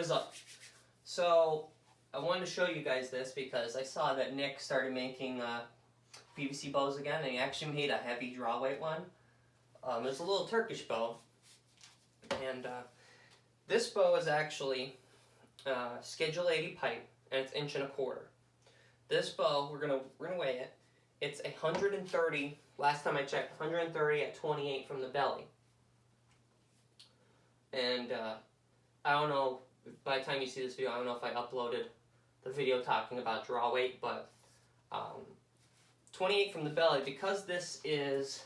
What is up? So I wanted to show you guys this because I saw that Nick started making PVC bows again, and he actually made a heavy draw weight one. It's a little Turkish bow, and this bow is actually Schedule 80 pipe, and it's 1.25 inches. This bow, we're gonna weigh it. It's 130. Last time I checked, 130 at 28 from the belly. And I don't know, by the time you see this video, I don't know if I uploaded the video talking about draw weight, but 28 from the belly, because this is,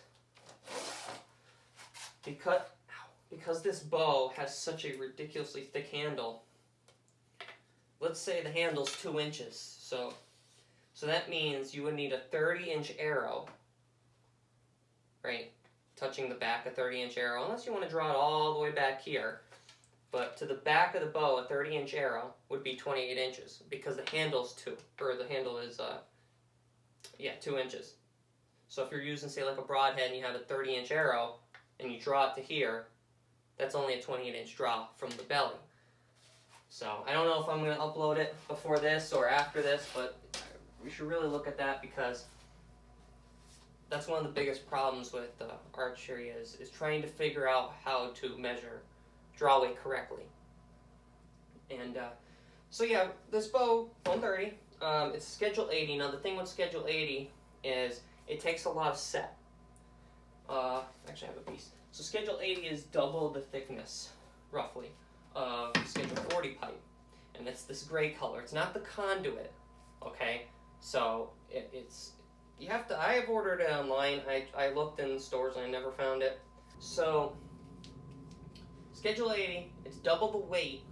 because this bow has such a ridiculously thick handle. Let's say the handle's 2 inches, so that means you would need a 30-inch arrow, right? Touching the back, a 30-inch arrow, unless you want to draw it all the way back here. But to the back of the bow, a 30-inch arrow would be 28 inches because the handle is 2 inches. So if you're using, say, like a broadhead and you have a 30-inch arrow and you draw it to here, that's only a 28-inch draw from the belly. So I don't know if I'm going to upload it before this or after this, but we should really look at that because that's one of the biggest problems with archery is trying to figure out how to measure draw weight correctly. And so yeah, this bow, 130, it's Schedule 80. Now the thing with Schedule 80 is it takes a lot of set. Actually I have a piece. So Schedule 80 is double the thickness, roughly, of Schedule 40 pipe. And it's this gray color. It's not the conduit, okay? So it's you have to. I have ordered it online. I looked in stores and I never found it. So Schedule 80, it's double the weight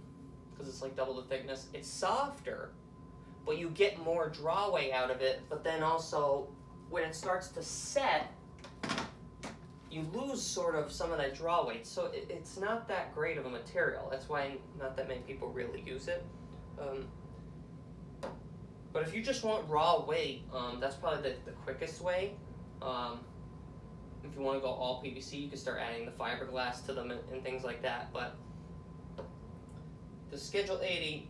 because it's like double the thickness. It's softer, but you get more draw weight out of it. But then also, when it starts to set, you lose sort of some of that draw weight. So it's not that great of a material. That's why not that many people really use it. But if you just want raw weight, that's probably the quickest way. If you want to go all PVC, you can start adding the fiberglass to them and things like that. But the Schedule 80,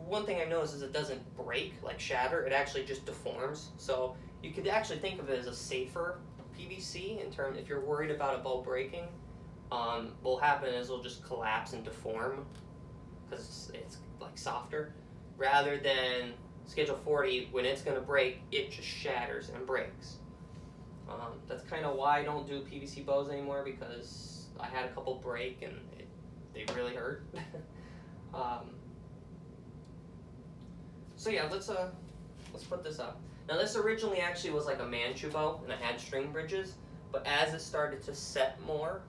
one thing I noticed is it doesn't break, like shatter. It actually just deforms. So you could actually think of it as a safer PVC in terms, if you're worried about a bow breaking. What'll happen is it'll just collapse and deform because it's like softer, rather than Schedule 40, when it's going to break, it just shatters and breaks. That's kind of why I don't do PVC bows anymore, because I had a couple break and they really hurt. So yeah, let's put this up. Now this originally actually was like a Manchu bow, and I had string bridges, but as it started to set more,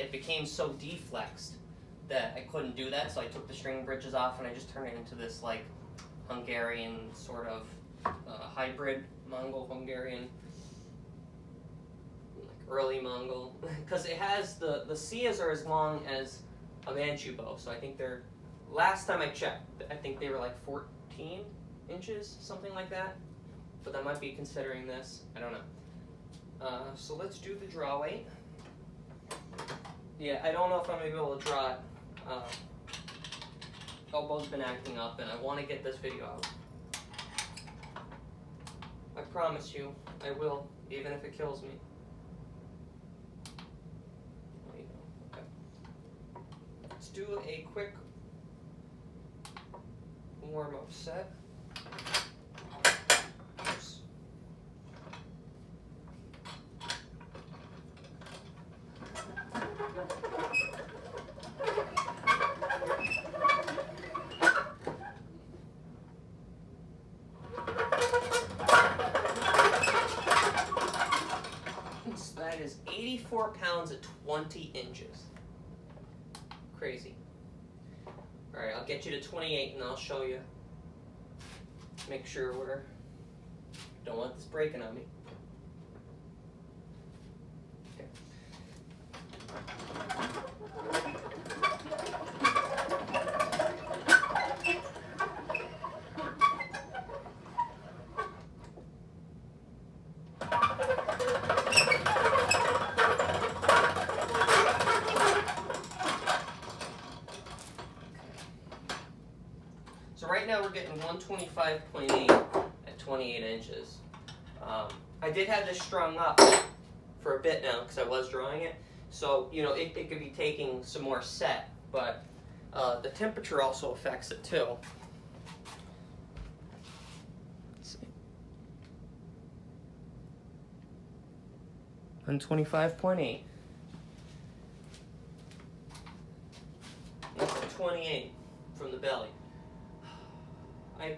it became so deflexed that I couldn't do that, so I took the string bridges off and I just turned it into this like Hungarian sort of hybrid Mongol-Hungarian, like early Mongol, because it has the Sias are as long as a Manchu bow, so I think they're, last time I checked, I think they were like 14 inches, something like that, but that might be considering this, I don't know. So let's do the draw weight. Yeah, I don't know if I'm going to be able to draw it. Elbow's been acting up and I want to get this video out. I promise you, I will, even if it kills me. Okay. Let's do a quick warm-up set. Oops. That is 84 pounds at 20 inches. Crazy. Alright, I'll get you to 28 and I'll show you. Make sure don't want this breaking on me. Okay. right now we're getting 125.8 at 28 inches. I did have this strung up for a bit now because I was drawing it. So, you know, it could be taking some more set, but the temperature also affects it too. Let's see. 125.8. That's a 28 from the belly. I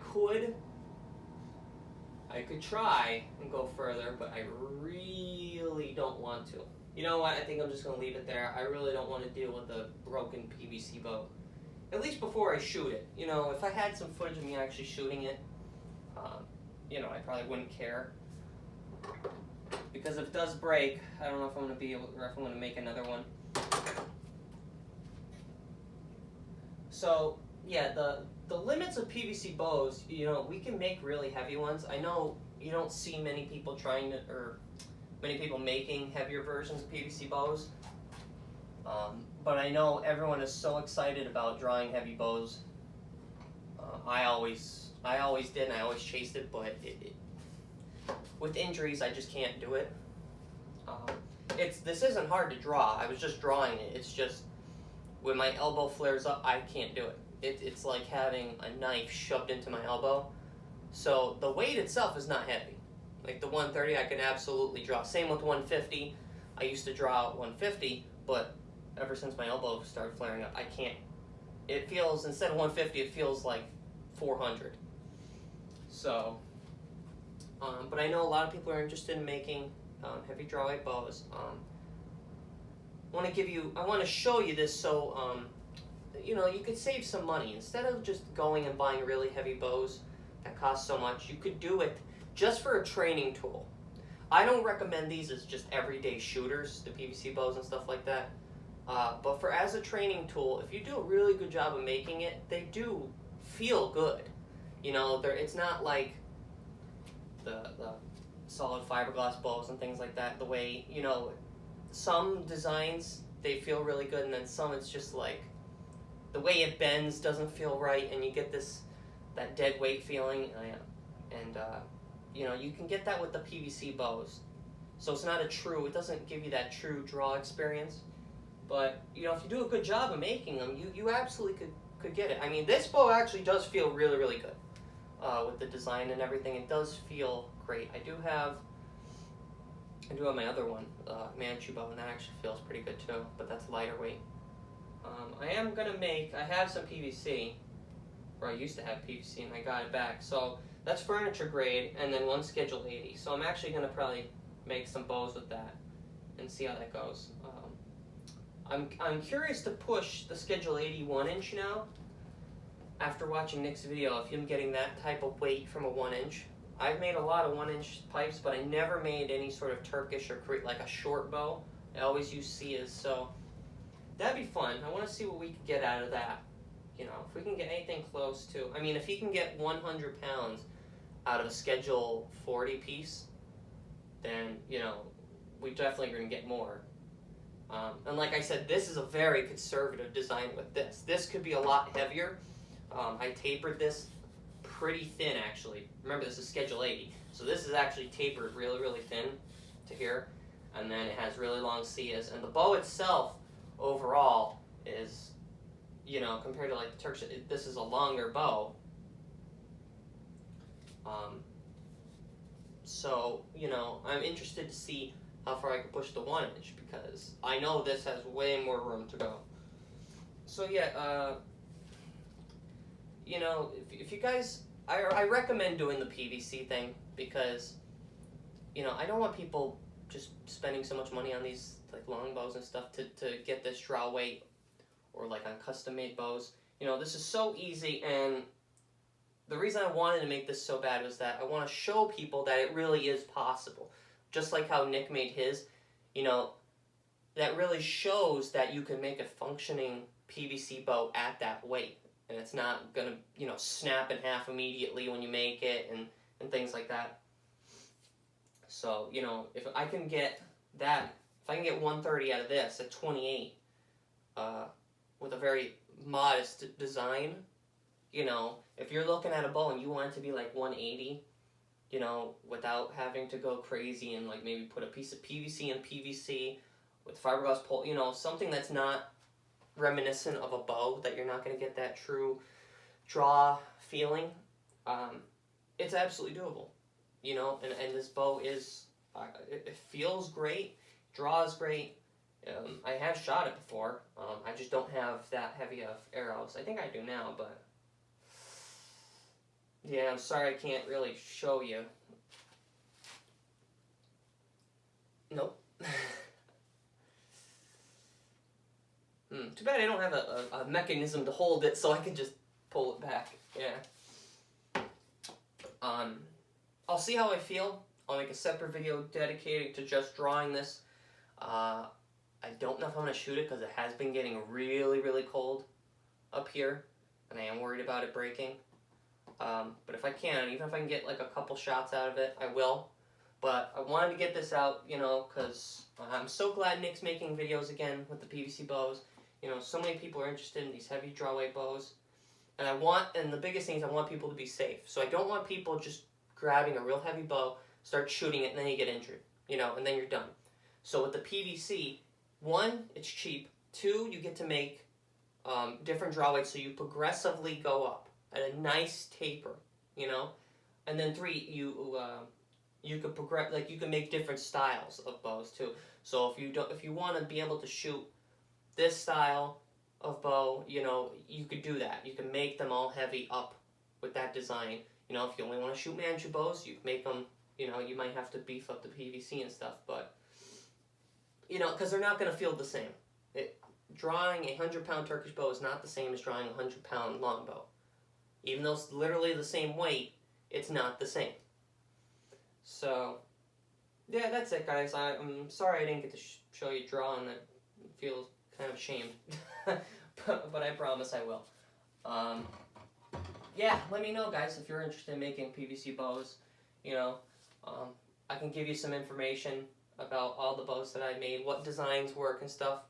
could try and go further, but I really don't want to. You know what? I think I'm just going to leave it there. I really don't want to deal with a broken PVC bow. At least before I shoot it. You know, if I had some footage of me actually shooting it, you know, I probably wouldn't care. Because if it does break, I don't know if I'm going to be able to, or if I'm going to make another one. So, yeah, the limits of PVC bows, you know, we can make really heavy ones. I know you don't see many people trying to, or many people making heavier versions of PVC bows. But I know everyone is so excited about drawing heavy bows. I always did, and I always chased it, but with injuries, I just can't do it. This isn't hard to draw. I was just drawing it. It's just when my elbow flares up, I can't do it. It's like having a knife shoved into my elbow. So the weight itself is not heavy. Like the 130, I can absolutely draw. Same with 150. I used to draw 150, but ever since my elbow started flaring up, I can't. It feels, instead of 150, it feels like 400. So, but I know a lot of people are interested in making heavy draw weight bows. I want to show you this so, you know, you could save some money. Instead of just going and buying really heavy bows that cost so much, you could do it just for a training tool. I don't recommend these as just everyday shooters, the PVC bows and stuff like that. But for as a training tool, if you do a really good job of making it, they do feel good. You know, it's not like the solid fiberglass bows and things like that. The way, you know, some designs, they feel really good, and then some it's just like the way it bends doesn't feel right, and you get that dead weight feeling. And you know, you can get that with the PVC bows. So it's not it doesn't give you that true draw experience. But, you know, if you do a good job of making them, you absolutely could get it. I mean, this bow actually does feel really, really good. With the design and everything, it does feel great. I do have my other one, Manchu bow, and that actually feels pretty good too, but that's lighter weight. I have some PVC, or I used to have PVC and I got it back. So that's furniture grade, and then one Schedule 80. So I'm actually going to probably make some bows with that and see how that goes. I'm curious to push the Schedule 80 1-inch now. After watching Nick's video of him getting that type of weight from a 1-inch. I've made a lot of 1-inch pipes, but I never made any sort of Turkish or like a short bow. I always use Sias, so that'd be fun. I want to see what we could get out of that. You know, if we can get anything close to, I mean, if he can get 100 pounds out of a Schedule 40 piece, then, you know, we definitely are going to get more. And like I said, this is a very conservative design with this. This could be a lot heavier. I tapered this pretty thin, actually. Remember, this is Schedule 80. So this is actually tapered really, really thin to here. And then it has really long Sias. And the bow itself, overall, is, you know, compared to like the Turkish, this is a longer bow. So, you know, I'm interested to see how far I can push the 1-inch, because I know this has way more room to go. So yeah, you know, if you guys, I recommend doing the PVC thing, because, you know, I don't want people just spending so much money on these like long bows and stuff to get this draw weight, or like on custom made bows. You know, this is so easy, and the reason I wanted to make this so bad was that I want to show people that it really is possible. Just like how Nick made his, you know, that really shows that you can make a functioning PVC bow at that weight. And it's not going to, you know, snap in half immediately when you make it and things like that. So, you know, if I can get that, if I can get 130 out of this at 28, with a very modest design, you know, if you're looking at a bow and you want it to be like 180, you know, without having to go crazy and like maybe put a piece of PVC and PVC with fiberglass pole, you know, something that's not reminiscent of a bow, that you're not going to get that true draw feeling, it's absolutely doable, you know, and this bow is, it feels great, draws great. I have shot it before. I just don't have that heavy of arrows. I think I do now, but yeah, I'm sorry I can't really show you. Nope. Too bad I don't have a mechanism to hold it so I can just pull it back. Yeah. I'll see how I feel. I'll make a separate video dedicated to just drawing this. I don't know if I'm going to shoot it because it has been getting really, really cold up here, and I am worried about it breaking. But if I can, even if I can get like a couple shots out of it, I will. But I wanted to get this out, you know, because I'm so glad Nick's making videos again with the PVC bows. You know, so many people are interested in these heavy drawweight bows. And the biggest thing is I want people to be safe. So I don't want people just grabbing a real heavy bow, start shooting it, and then you get injured, you know, and then you're done. So with the PVC, 1, it's cheap. 2, you get to make different draw weights, so you progressively go up at a nice taper, you know. And then 3, you could progress, like you can make different styles of bows too. So if you want to be able to shoot this style of bow, you know, you could do that. You can make them all heavy up with that design. You know, if you only want to shoot Manchu bows, you can make them, you know, you might have to beef up the PVC and stuff, but, you know, because they're not going to feel the same. Drawing a 100-pound Turkish bow is not the same as drawing a 100-pound longbow. Even though it's literally the same weight, it's not the same. So, yeah, that's it, guys. I'm sorry I didn't get to show you drawing. I feel kind of ashamed. but I promise I will. Yeah, let me know, guys, if you're interested in making PVC bows. You know, I can give you some information about all the bows that I made, what designs work and stuff.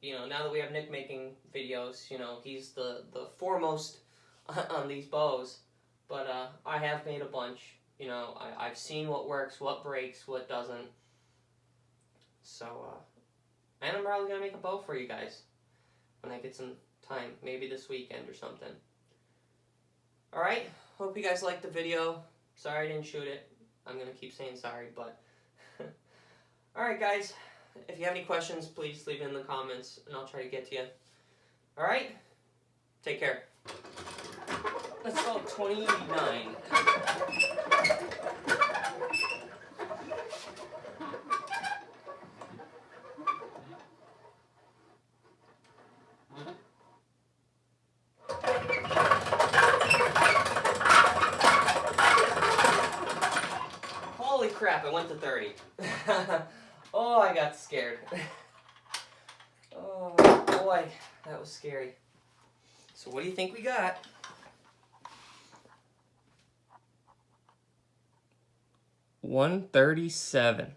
You know, now that we have Nick making videos, you know, he's the foremost on these bows. But I have made a bunch. You know, I've seen what works, what breaks, what doesn't. So, and I'm probably going to make a bow for you guys when I get some time, maybe this weekend or something. Alright, hope you guys liked the video. Sorry I didn't shoot it. I'm going to keep saying sorry, but... Alright, guys. If you have any questions, please leave it in the comments, and I'll try to get to you. Alright? Take care. Let's go 29. Holy crap, I went to 30. Oh, I got scared. Oh, boy, that was scary. So what do you think we got? 137.